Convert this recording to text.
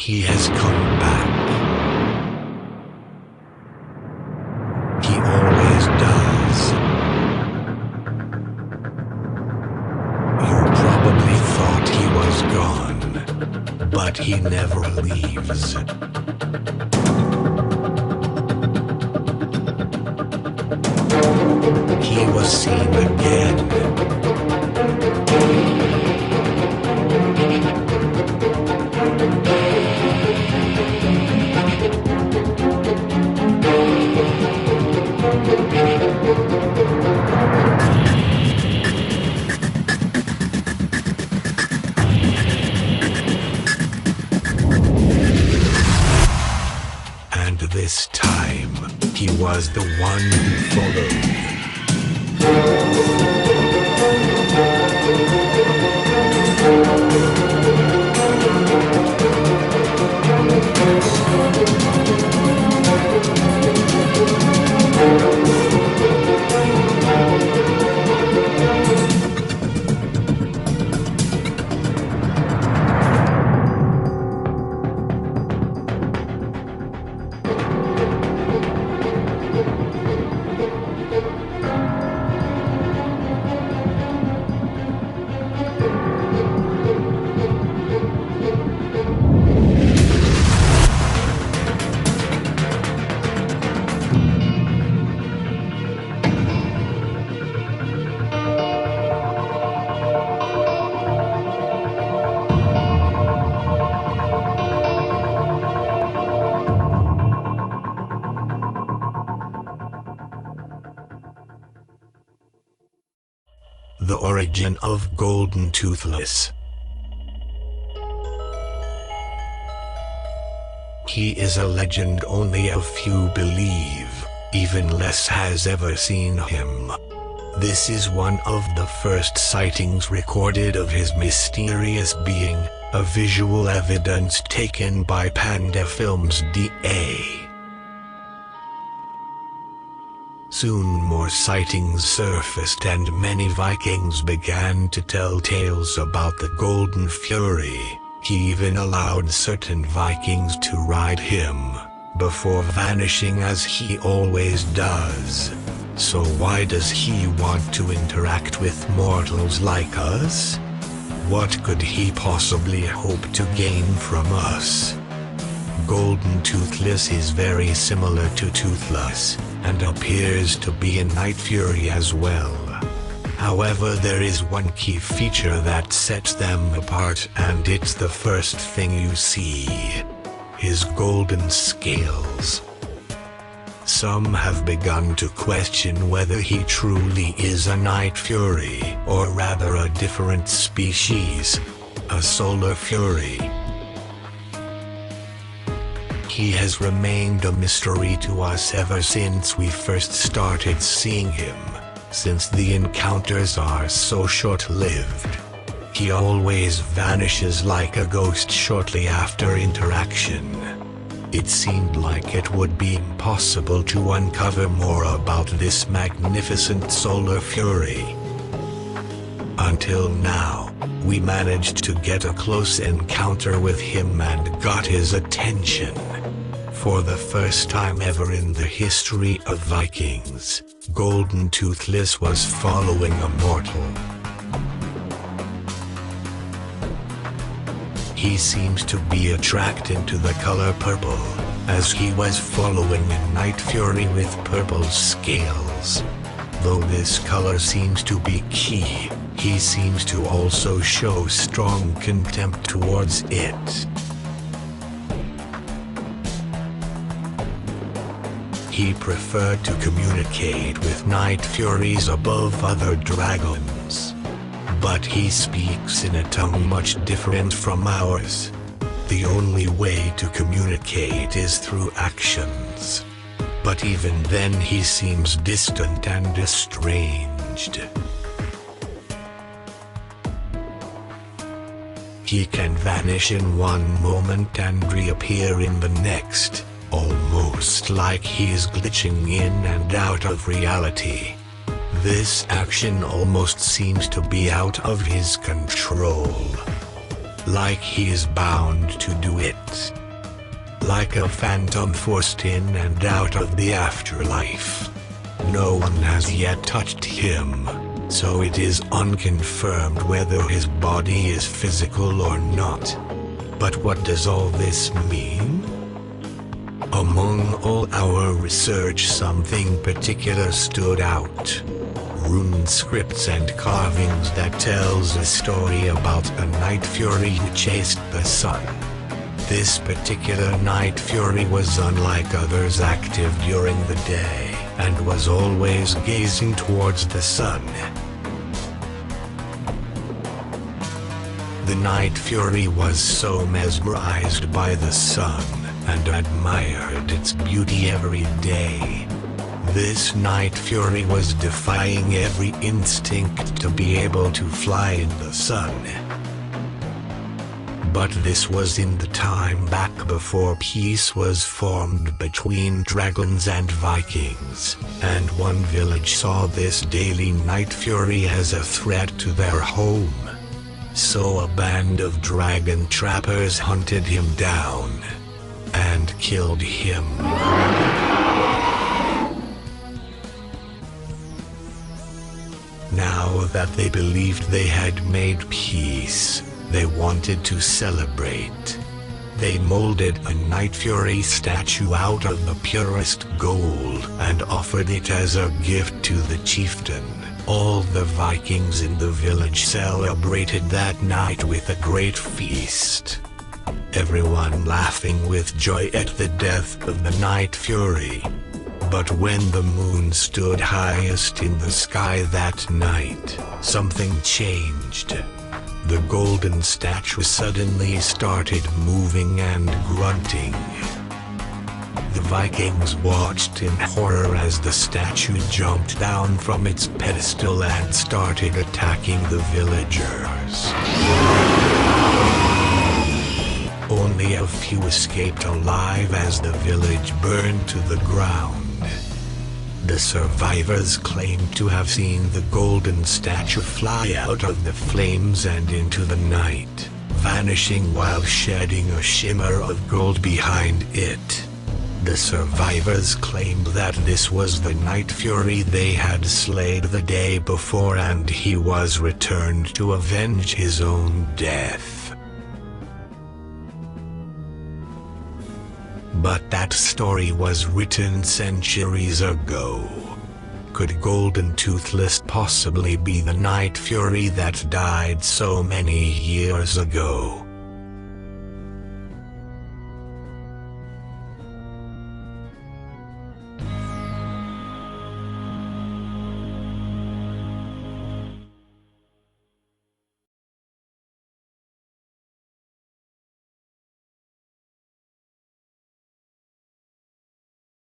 He has come back. He always does. You probably thought he was gone, but he never leaves. He was seen again. And this time, he was the one who followed. The origin of Golden Toothless. He is a legend only a few believe, even less has ever seen him. This is one of the first sightings recorded of his mysterious being, a visual evidence taken by Panda Films DA. Soon more sightings surfaced and many Vikings began to tell tales about the Golden Fury. He even allowed certain Vikings to ride him, before vanishing as he always does. So why does he want to interact with mortals like us? What could he possibly hope to gain from us? Golden Toothless is very similar to Toothless, and appears to be a night fury as well. However, there is one key feature that sets them apart, and it's the first thing you see: his golden scales. Some have begun to question whether he truly is a night fury, or rather a different species, a solar fury. He has remained a mystery to us ever since we first started seeing him, since the encounters are so short-lived. He always vanishes like a ghost shortly after interaction. It seemed like it would be impossible to uncover more about this magnificent solar fury. Until now, we managed to get a close encounter with him and got his attention. For the first time ever in the history of Vikings, Golden Toothless was following a mortal. He seems to be attracted to the color purple, as he was following a night fury with purple scales. Though this color seems to be key, he seems to also show strong contempt towards it. He preferred to communicate with night furies above other dragons. But he speaks in a tongue much different from ours. The only way to communicate is through actions. But even then he seems distant and estranged. He can vanish in one moment and reappear in the next, almost like he's glitching in and out of reality. This action almost seems to be out of his control. Like he is bound to do it. like a phantom forced in and out of the afterlife. No one has yet touched him, so it is unconfirmed whether his body is physical or not. But what does all this mean? Among all our research, something particular stood out. Rune scripts and carvings that tells a story about a night fury who chased the sun. This particular night fury was unlike others, active during the day, and was always gazing towards the sun. The night fury was so mesmerized by the sun, and admired its beauty every day. This night fury was defying every instinct to be able to fly in the sun. But this was in the time back before peace was formed between dragons and Vikings, and one village saw this daily night fury as a threat to their home. So a band of dragon trappers hunted him down and killed him. Now that they believed they had made peace, they wanted to celebrate. They molded a Night Fury statue out of the purest gold and offered it as a gift to the chieftain. All the Vikings in the village celebrated that night with a great feast. Everyone laughing with joy at the death of the Night Fury. But when the moon stood highest in the sky that night, something changed. The golden statue suddenly started moving and grunting. The Vikings watched in horror as the statue jumped down from its pedestal and started attacking the villagers. Only a few escaped alive as the village burned to the ground. The survivors claimed to have seen the golden statue fly out of the flames and into the night, vanishing while shedding a shimmer of gold behind it. The survivors claimed that this was the Night Fury they had slayed the day before, and he was returned to avenge his own death. But that story was written centuries ago. Could Golden Toothless possibly be the Night Fury that died so many years ago?